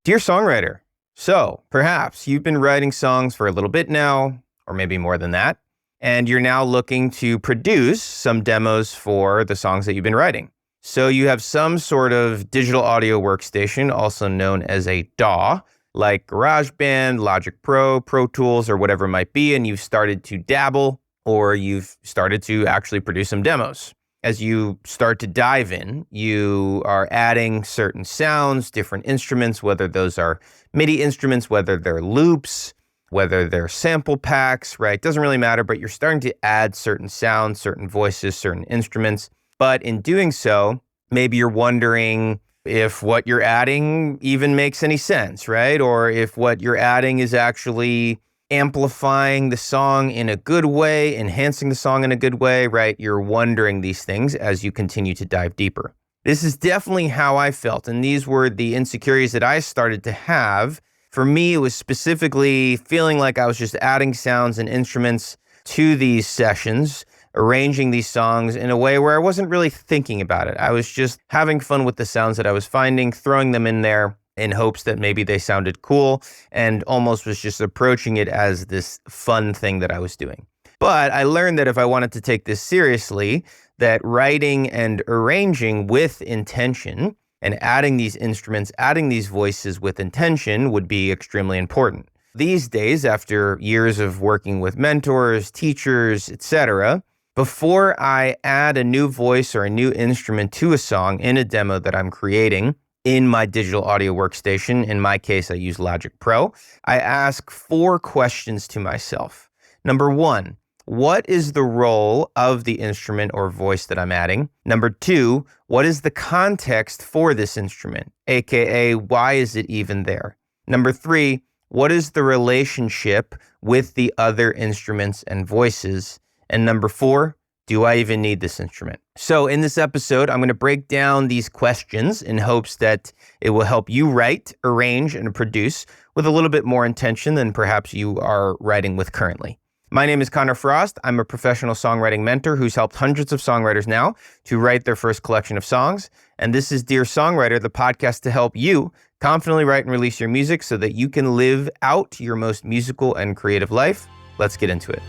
Dear songwriter, so perhaps you've been writing songs for a little bit now, or maybe more than that, and you're now looking to produce some demos for the songs that you've been writing. So you have some sort of digital audio workstation, also known as a DAW, like GarageBand, Logic Pro, Pro Tools, or whatever it might be, and you've started to dabble, or you've started to actually produce some demos. As you start to dive in, you are adding certain sounds, different instruments, whether those are MIDI instruments, whether they're loops, whether they're sample packs, right? Doesn't really matter, but you're starting to add certain sounds, certain voices, certain instruments. But in doing so, maybe you're wondering if what you're adding even makes any sense, right? Or if what you're adding is actually amplifying the song in a good way, enhancing the song in a good way, right? You're wondering these things as you continue to dive deeper. This is definitely how I felt, and these were the insecurities that I started to have. For me, it was specifically feeling like I was just adding sounds and instruments to these sessions, arranging these songs in a way where I wasn't really thinking about it. I was just having fun with the sounds that I was finding, throwing them in there in hopes that maybe they sounded cool, and almost was just approaching it as this fun thing that I was doing. But I learned that if I wanted to take this seriously, that writing and arranging with intention and adding these instruments, adding these voices with intention would be extremely important. These days, after years of working with mentors, teachers, etc., before I add a new voice or a new instrument to a song in a demo that I'm creating, in my digital audio workstation, in my case, I use Logic Pro, I ask 4 questions to myself. Number 1, what is the role of the instrument or voice that I'm adding? Number 2, what is the context for this instrument? AKA, why is it even there? Number 3, what is the relationship with the other instruments and voices? And number 4, do I even need this instrument? So in this episode, I'm going to break down these questions in hopes that it will help you write, arrange, and produce with a little bit more intention than perhaps you are writing with currently. My name is Connor Frost. I'm a professional songwriting mentor who's helped hundreds of songwriters now to write their first collection of songs. And this is Dear Songwriter, the podcast to help you confidently write and release your music so that you can live out your most musical and creative life. Let's get into it.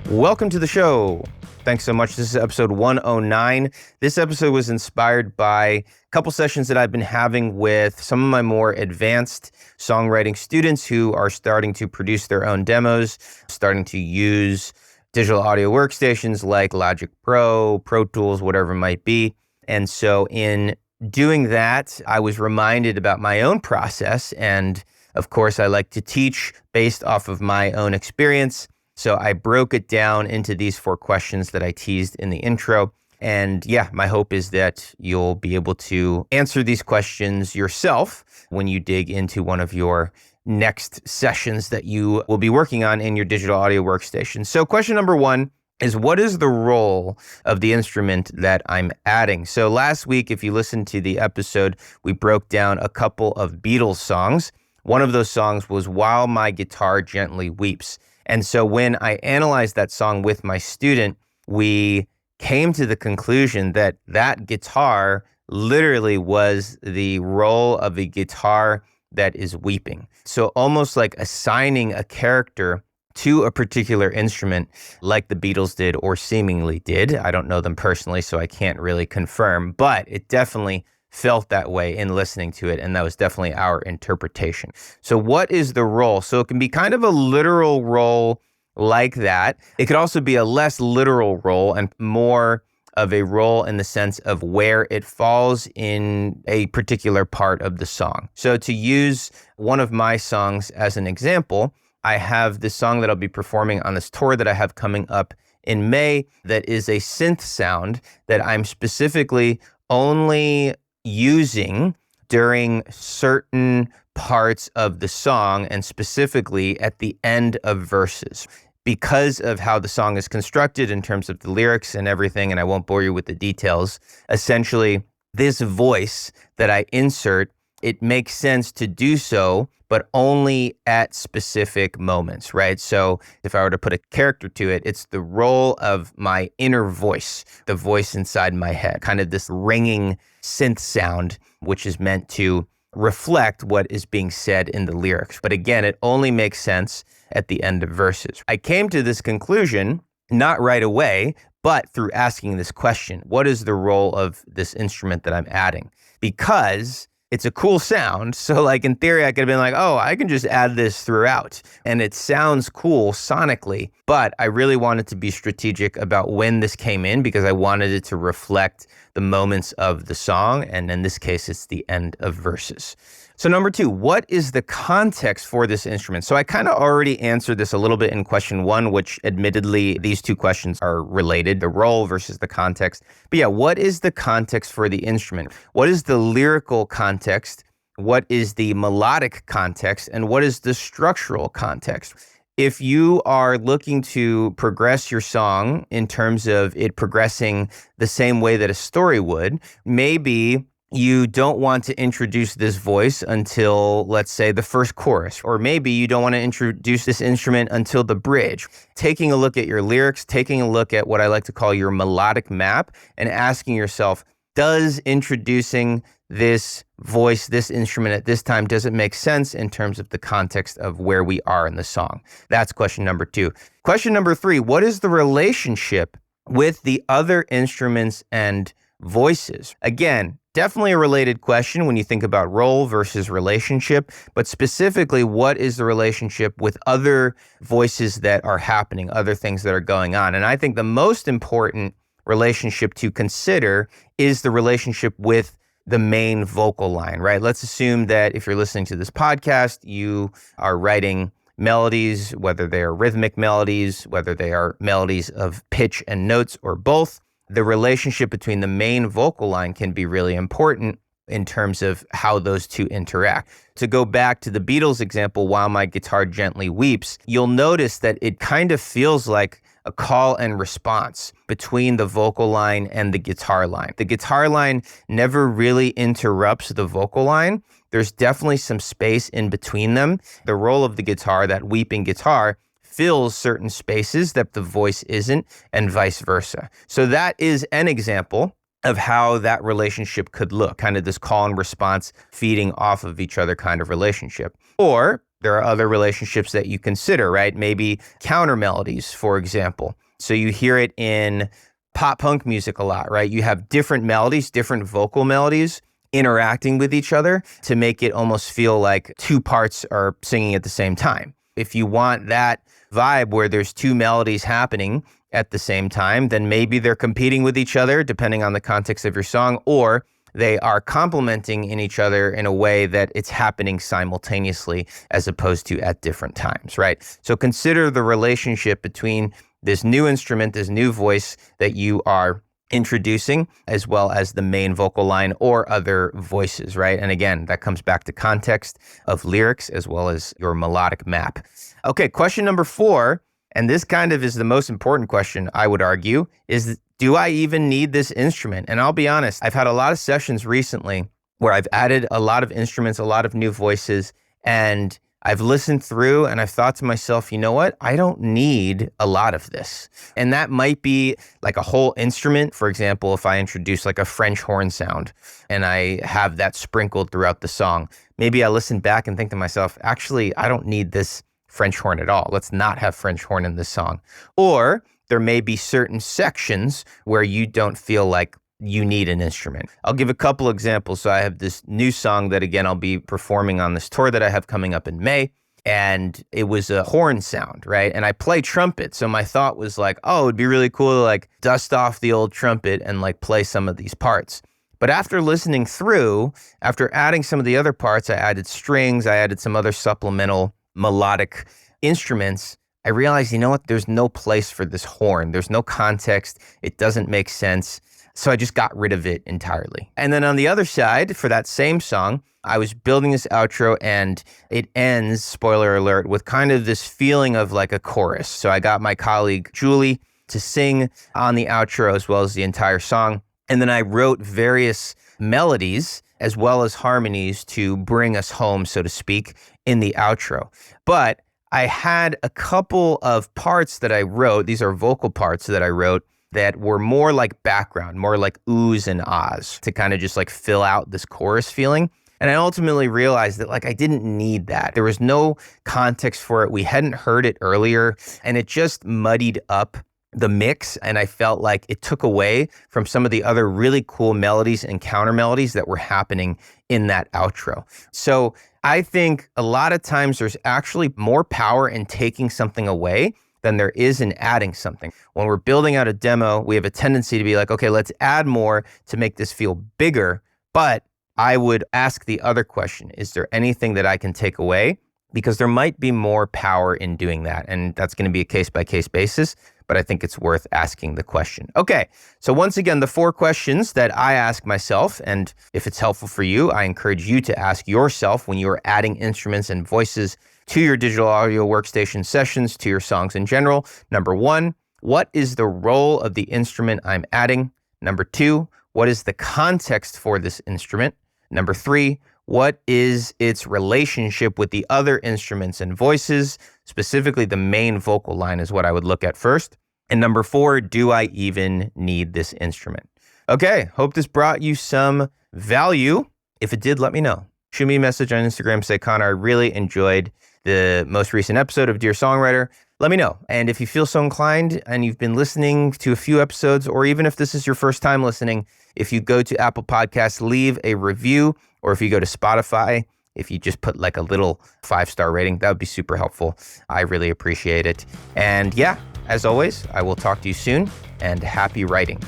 Welcome to the show. Thanks so much. This is episode 109. This episode was inspired by a couple sessions that I've been having with some of my more advanced songwriting students who are starting to produce their own demos, starting to use digital audio workstations like Logic Pro, Pro Tools, whatever it might be. And so in doing that, I was reminded about my own process. And of course, I like to teach based off of my own experience. So I broke it down into these 4 questions that I teased in the intro. And yeah, my hope is that you'll be able to answer these questions yourself when you dig into one of your next sessions that you will be working on in your digital audio workstation. So question number 1 is, what is the role of the instrument that I'm adding? So last week, if you listened to the episode, we broke down a couple of Beatles songs. One of those songs was While My Guitar Gently Weeps. And so when I analyzed that song with my student, we came to the conclusion that that guitar literally was the role of a guitar that is weeping. So almost like assigning a character to a particular instrument like the Beatles did or seemingly did. I don't know them personally, so I can't really confirm, but it definitely felt that way in listening to it, and that was definitely our interpretation. So what is the role? So it can be kind of a literal role like that. It could also be a less literal role and more of a role in the sense of where it falls in a particular part of the song. So to use one of my songs as an example, I have this song that I'll be performing on this tour that I have coming up in May that is a synth sound that I'm specifically only using during certain parts of the song, and specifically at the end of verses. Because of how the song is constructed in terms of the lyrics and everything, and I won't bore you with the details, essentially this voice that I insert it makes sense to do so, but only at specific moments, right? So if I were to put a character to it, it's the role of my inner voice, the voice inside my head, kind of this ringing synth sound, which is meant to reflect what is being said in the lyrics. But again, it only makes sense at the end of verses. I came to this conclusion not right away, but through asking this question: what is the role of this instrument that I'm adding? Because it's a cool sound. So like in theory, I could have been like, oh, I can just add this throughout. And it sounds cool sonically, but I really wanted to be strategic about when this came in because I wanted it to reflect the moments of the song. And in this case, it's the end of verses. So number 2, what is the context for this instrument? So I kind of already answered this a little bit in question 1, which admittedly, these two questions are related, the role versus the context. But yeah, what is the context for the instrument? What is the lyrical context? What is the melodic context? And what is the structural context? If you are looking to progress your song in terms of it progressing the same way that a story would, maybe you don't want to introduce this voice until, let's say, the first chorus, or maybe you don't want to introduce this instrument until the bridge. Taking a look at your lyrics, taking a look at what I like to call your melodic map, and asking yourself, does introducing this voice, this instrument at this time, does it make sense in terms of the context of where we are in the song? That's question number 2. Question number 3, what is the relationship with the other instruments and voices? Again, definitely a related question when you think about role versus relationship, but specifically, what is the relationship with other voices that are happening, other things that are going on? And I think the most important relationship to consider is the relationship with the main vocal line, right? Let's assume that if you're listening to this podcast, you are writing melodies, whether they are rhythmic melodies, whether they are melodies of pitch and notes or both. The relationship between the main vocal line can be really important in terms of how those two interact. To go back to the Beatles example, While My Guitar Gently Weeps, you'll notice that it kind of feels like a call and response between the vocal line and the guitar line. The guitar line never really interrupts the vocal line. There's definitely some space in between them. The role of the guitar, that weeping guitar, fills certain spaces that the voice isn't, and vice versa. So that is an example of how that relationship could look, kind of this call and response feeding off of each other kind of relationship. Or there are other relationships that you consider, right? Maybe counter melodies, for example. So you hear it in pop punk music a lot, right? You have different melodies, different vocal melodies interacting with each other to make it almost feel like two parts are singing at the same time. If you want that vibe where there's two melodies happening at the same time, then maybe they're competing with each other depending on the context of your song, or they are complementing in each other in a way that it's happening simultaneously as opposed to at different times, right? So consider the relationship between this new instrument, this new voice that you are introducing, as well as the main vocal line or other voices, right? And again, that comes back to context of lyrics as well as your melodic map. Okay, question number 4, and this kind of is the most important question, I would argue, is do I even need this instrument? And I'll be honest, I've had a lot of sessions recently where I've added a lot of instruments, a lot of new voices, and I've listened through and I've thought to myself, you know what? I don't need a lot of this. And that might be like a whole instrument. For example, if I introduce like a French horn sound and I have that sprinkled throughout the song, maybe I listen back and think to myself, actually, I don't need this French horn at all. Let's not have French horn in this song. Or there may be certain sections where you don't feel like you need an instrument. I'll give a couple examples. So I have this new song that, again, I'll be performing on this tour that I have coming up in May. And it was a horn sound, right? And I play trumpet. So my thought was like, oh, it'd be really cool to like dust off the old trumpet and like play some of these parts. But after listening through, after adding some of the other parts, I added strings, I added some other supplemental melodic instruments. I realized, you know what? There's no place for this horn. There's no context. It doesn't make sense. So I just got rid of it entirely. And then on the other side, for that same song, I was building this outro and it ends, spoiler alert, with kind of this feeling of like a chorus. So I got my colleague, Julie, to sing on the outro as well as the entire song. And then I wrote various melodies as well as harmonies to bring us home, so to speak, in the outro. But I had a couple of parts that I wrote. These are vocal parts that I wrote that were more like background, more like oohs and ahs to kind of just like fill out this chorus feeling. And I ultimately realized that like I didn't need that. There was no context for it. We hadn't heard it earlier, and it just muddied up the mix. And I felt like it took away from some of the other really cool melodies and counter melodies that were happening in that outro. So I think a lot of times there's actually more power in taking something away than there is in adding something. When we're building out a demo, we have a tendency to be like, okay, let's add more to make this feel bigger. But I would ask the other question, is there anything that I can take away? Because there might be more power in doing that. And that's going to be a case-by-case basis, but I think it's worth asking the question. Okay, so once again, the 4 questions that I ask myself, and if it's helpful for you, I encourage you to ask yourself when you are adding instruments and voices to your digital audio workstation sessions, to your songs in general. Number 1, what is the role of the instrument I'm adding? Number 2, what is the context for this instrument? Number 3, what is its relationship with the other instruments and voices? Specifically, the main vocal line is what I would look at first. And number 4, do I even need this instrument? Okay, hope this brought you some value. If it did, let me know. Shoot me a message on Instagram, say, Connor, I really enjoyed the most recent episode of Dear Songwriter. Let me know. And if you feel so inclined and you've been listening to a few episodes, or even if this is your first time listening, if you go to Apple Podcasts, leave a review, or if you go to Spotify, if you just put like a little 5-star rating, that would be super helpful. I really appreciate it. And yeah, as always, I will talk to you soon, and happy writing.